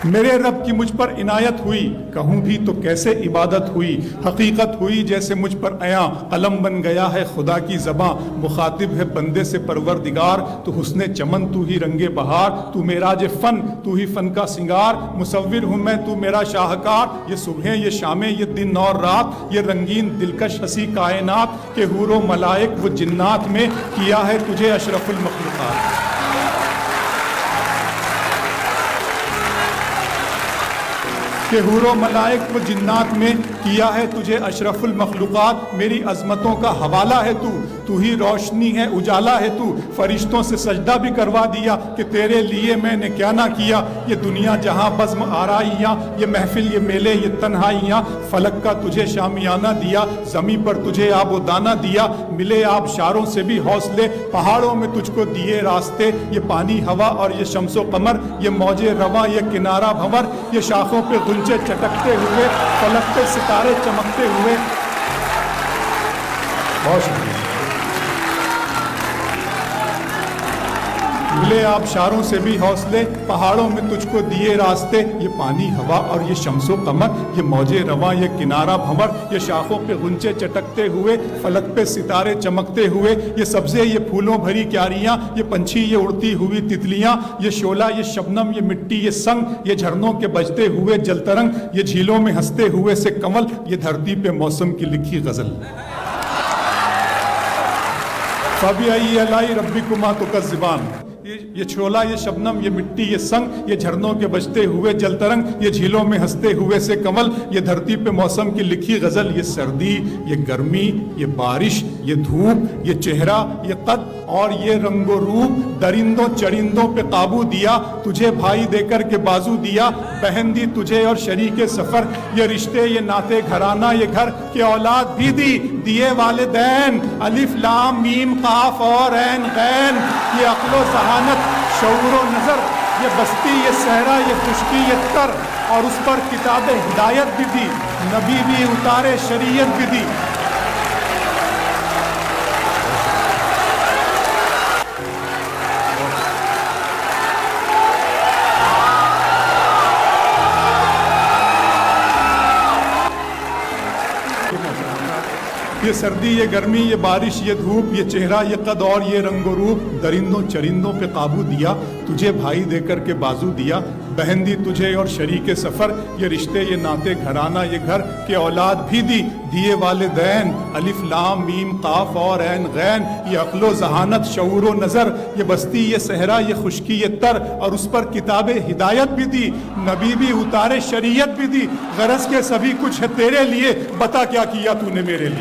میرے رب کی مجھ پر عنایت ہوئی، کہوں بھی تو کیسے عبادت ہوئی، حقیقت ہوئی جیسے مجھ پر عیاں، قلم بن گیا ہے خدا کی زباں، مخاطب ہے بندے سے پروردگار، تو حسن چمن تو ہی رنگ بہار، تو معراج فن تو ہی فن کا سنگار، مصور ہوں میں تو میرا شاہکار، یہ صبحیں یہ شامیں یہ دن اور رات، یہ رنگین دلکش ہنسی کائنات، کہ حور و ملائک و جنات میں کیا ہے تجھے اشرف المخلوقات۔ کہ حور و ملائک و جنات میں کیا ہے تجھے اشرف المخلوقات، میری عظمتوں کا حوالہ ہے تو ہی روشنی ہے اجالا ہے تو، فرشتوں سے سجدہ بھی کروا دیا کہ تیرے لیے میں نے کیا نہ کیا، یہ دنیا جہاں بزم آرائیاں، یہ محفل یہ میلے یہ تنہائیاں، فلک کا تجھے شامیانہ دیا، زمین پر تجھے آب و دانہ دیا، ملے آبشاروں سے بھی حوصلے، پہاڑوں میں تجھ کو دیے راستے، یہ پانی ہوا اور یہ شمس و قمر، یہ موج رواں یہ کنارہ بھنور، یہ شاخوں پہ غنچے چٹکتے ہوئے، فلک پہ ستارے چمکتے ہوئے۔ بہت شکریہ۔ ملے آبشاروں سے بھی حوصلے، پہاڑوں میں تجھ کو دیے راستے، یہ پانی ہوا اور یہ شمس و قمر، یہ موج رواں یہ کنارہ بھنور، یہ شاخوں پہ غنچے چٹکتے ہوئے، فلک پہ ستارے چمکتے ہوئے، یہ سبزے یہ پھولوں بھری کیاریاں، یہ پنچھی یہ اڑتی ہوئی تتلیاں، یہ شعلہ یہ شبنم یہ مٹی یہ سنگ، یہ جھرنوں کے بجتے ہوئے جل ترنگ، یہ جھیلوں میں ہنستے ہوئے سے کنول، یہ دھرتی پہ موسم کی لکھی غزل۔ فَبِأَيِّ آلَاءِ رَبِّكُمَا تُكَذِّبَانِ، یہ چھولا یہ شبنم یہ مٹی یہ سنگ، یہ جھرنوں کے بجتے ہوئے جل ترنگ، یہ جھیلوں میں ہنستے ہوئے سے کمل، یہ دھرتی پہ موسم کی لکھی غزل، یہ سردی یہ گرمی یہ بارش یہ دھوپ یہ چہرہ یہ قد اور یہ رنگ و روپ، درندوں چرندوں پہ قابو دیا، تجھے بھائی دے کر کے بازو دیا، بہن دی تجھے اور شریک سفر، یہ رشتے یہ ناتے گھرانہ یہ گھر، کہ اولاد بھی دی دیے والدین، الف لام میم قاف اور عین غین، یہ عقل و ذہانت شعور و نظر، یہ بستی یہ صحرا یہ خشکی یہ تر، اور اس پر کتاب ہدایت بھی دی، نبی بھی اتارے شریعت بھی دی۔ یہ سردی یہ گرمی یہ بارش یہ دھوپ، یہ چہرہ یہ قد اور یہ رنگ و روپ، درندوں چرندوں پہ قابو دیا، تجھے بھائی دے کر کے بازو دیا، بہن دی تجھے اور شریک سفر، یہ رشتے یہ ناتے گھرانہ یہ گھر، کہ اولاد بھی دی دیے والدین، الف لام میم قاف اور عین غین، یہ عقل و ذہانت شعور و نظر، یہ بستی یہ صحرا یہ خشکی یہ تر، اور اس پر کتاب ہدایت بھی دی، نبی بھی اتارے شریعت بھی دی، غرض کے سبھی کچھ ہے تیرے لیے، بتا کیا کیا تو نے میرے لیے۔